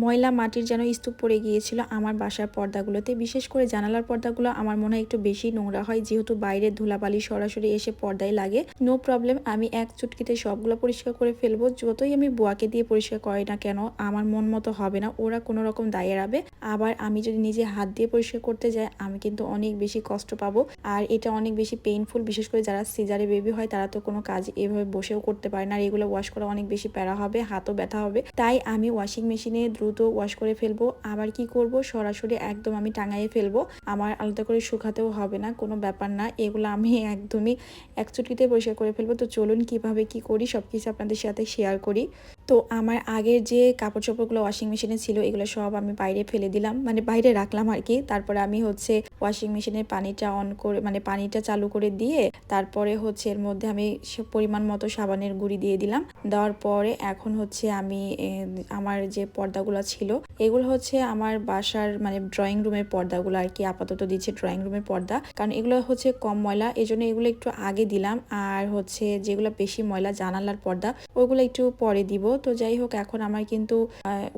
ময়লা মাটির যেন স্তূপ পড়ে গিয়েছিল আমার বাসার পর্দাগুলোতে। বিশেষ করে জানালার পর্দাগুলো আমার মনে হয় একটু বেশি নোংরা হয়, যেহেতু বাইরে ধুলাবালি সরাসরি এসে পর্দায় লাগে। নো প্রবলেম, আমি এক চুটকিতে সবগুলো পরিষ্কার করে ফেলবো। যতই আমি বুয়াকে দিয়ে পরিষ্কার করি না কেন, আমার মন মতো হবে না, ওরা কোনো রকম দায় এড়াবে। আবার আমি যদি নিজে হাত দিয়ে পরিষ্কার করতে যাই, আমি কিন্তু অনেক বেশি কষ্ট পাবো, আর এটা অনেক বেশি পেইনফুল। বিশেষ করে যারা সিজারে বেবি হয় তারা তো কোনো কাজ এভাবে বসেও করতে পারে না, আর এগুলো ওয়াশ করা অনেক বেশি প্যারা হবে, হাতও ব্যথা হবে। তাই আমি ওয়াশিং মেশিনে দ্রুত ওয়াশ করে ফেলবো। আবার কি করব, সরাসরি একদম আমি টাঙাইয়ে ফেলবো, আমার আলাদা করে শুকাতেও হবে না, কোনো ব্যাপার না। এগুলো আমি একদমই এক চুটকিতে পরিষ্কার করে ফেলবো। তো চলুন কিভাবে কি করি সবকিছু আপনাদের সাথে শেয়ার করি। তো আমার আগের যে কাপড় চোপড়গুলো ওয়াশিং মেশিনে ছিল, এগুলো সব আমি বাইরে ফেলে দিলাম, মানে বাইরে রাখলাম আর কি। তারপরে আমি হচ্ছে ওয়াশিং মেশিনের পানিটা অন করে, মানে পানিটা চালু করে দিয়ে তারপরে হচ্ছে এর মধ্যে আমি পরিমাণ মতো সাবানের গুঁড়ি দিয়ে দিলাম। দেওয়ার পরে এখন হচ্ছে আমি আমার যে পর্দাগুলো ছিল, এগুলো হচ্ছে আমার বাসার মানে ড্রয়িং রুমের পর্দাগুলো আর কি আপাতত দিচ্ছে, ড্রয়িং রুমের পর্দা, কারণ এগুলো হচ্ছে কম ময়লা, এজন্য এগুলো একটু আগে দিলাম। আর হচ্ছে যেগুলো বেশি ময়লা জানালার পর্দা, ওগুলো একটু পরে দিব। তো যাই হোক, এখন আমার কিন্তু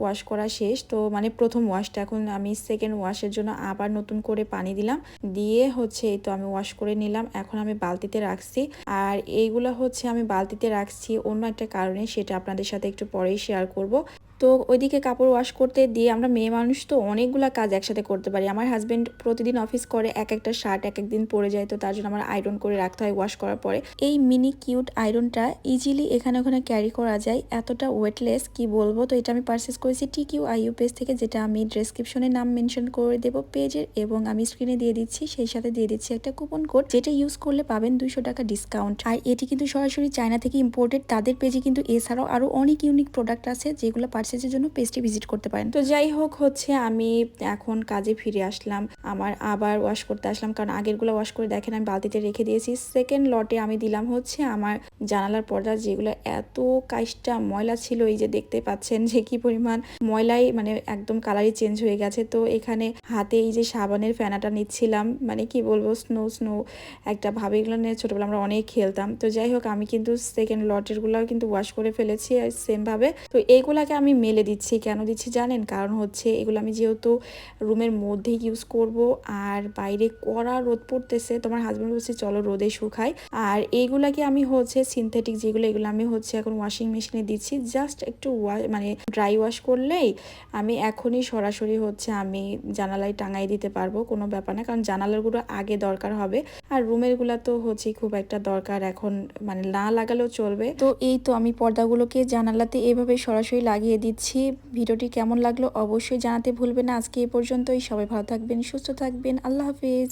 ওয়াশ করা শেষ। তো মানে প্রথম ওয়াশটা, এখন আমি সেকেন্ড ওয়াশের জন্য আবার নতুন করে পানি দিলাম, দিয়ে হচ্ছে এই তো আমি ওয়াশ করে নিলাম। এখন আমি বালতিতে রাখছি, আর এইগুলো হচ্ছে আমি বালতিতে রাখছি অন্য একটা কারণে, সেটা আপনাদের সাথে একটু পরেই শেয়ার করব। তো ওইদিকে কাপড় ওয়াশ করতে দিয়ে, আমরা মেয়ে মানুষ তো অনেকগুলা কাজ একসাথে করতে পারি। আমার হাজবেন্ড প্রতিদিন অফিস করে, এক একটা শার্ট এক একদিন পরে যায়, তো তার জন্য আমার আয়রন করে রাখতে হয় ওয়াশ করার পরে। এই মিনি কিউট আয়রনটা ইজিলি এখানে ওখানে ক্যারি করা যায়, এতটা ওয়েটলেস কি বলবো। তো এটা আমি পারচেস করেছি TQIU পেজ থেকে, যেটা আমি ডেসক্রিপশনে নাম মেনশন করে দেবো পেজের, এবং আমি স্ক্রিনে দিয়ে দিচ্ছি, সেই সাথে দিয়ে দিচ্ছি একটা কুপন কোড, যেটা ইউজ করলে পাবেন 200 টাকা ডিসকাউন্ট। আর এটি কিন্তু সরাসরি চায়না থেকে ইম্পোর্টেড। তাদের পেজে কিন্তু এছাড়াও আরো অনেক ইউনিক প্রোডাক্ট আছে, যেগুলো পারচেজের জন্য পেজটি ভিজিট করতে পারেন। তো যাই হোক, হচ্ছে আমি এখন কাজে ফিরে আসলাম, আমার আবার ওয়াশ করতে আসলাম, কারণ আগেরগুলো ওয়াশ করে দেখেন আমি বালতিতে রেখে দিয়েছি। সেকেন্ড লটে আমি দিলাম হচ্ছে আমার জানালার পর্দা, যেগুলো এত কাইসটা ময়লা ছিল, এই যে দেখতে পাচ্ছেন যে কি পরিমাণ ময়লাই, মানে একদম কালারই চেঞ্জ হয়ে গেছে। তো এখানে হাতে এই যে সাবানের ফেনাটা নিচ্ছিলাম, মানে কি বলবো, স্নো স্নো একটা ভাবে, এগুলো নিয়ে ছোটবেলা আমরা অনেক খেলতাম। তো যাই হোক, আমি কিন্তু সেকেন্ড লটের গুলাও কিন্তু ওয়াশ করে ফেলেছি সেম ভাবে। তো এইগুলাকে আমি মেলে দিচ্ছি, কেন দিচ্ছি জানেন? কারণ হচ্ছে এগুলো আমি যেহেতু রুমের মধ্যে ইউজ করব, আর বাইরে কড়া রোদ পড়তেছে, তোমার হাজবেন্ড বলছে চলো রোদে শুকাই। আর এইগুলাকে আমি হচ্ছে সিনথেটিক যেগুলো, এগুলো আমি হচ্ছে এখন ওয়াশিং মেশিনে দিচ্ছি, জাস্ট একটু মানে ড্রাই ওয়াশ করলেই আমি এখনই সরাসরি হচ্ছে আমি জানালায় টাঙাই দিতে পারবো, কোনো ব্যাপার না। কারণ জানালাগুলো আগে দরকার হবে, আর রুমের গুলা তো হচ্ছে খুব একটা দরকার এখন, মানে না লাগালেও চলবে। তো এই তো আমি পর্দাগুলোকে জানালাতে এভাবে সরাসরি লাগিয়ে দিচ্ছি। ভিডিওটি কেমন লাগলো অবশ্যই জানাতে ভুলবেন না। আজকে এই পর্যন্তই, সবাই ভালো থাকবেন, সুস্থ থাকবেন, আল্লাহ হাফিজ।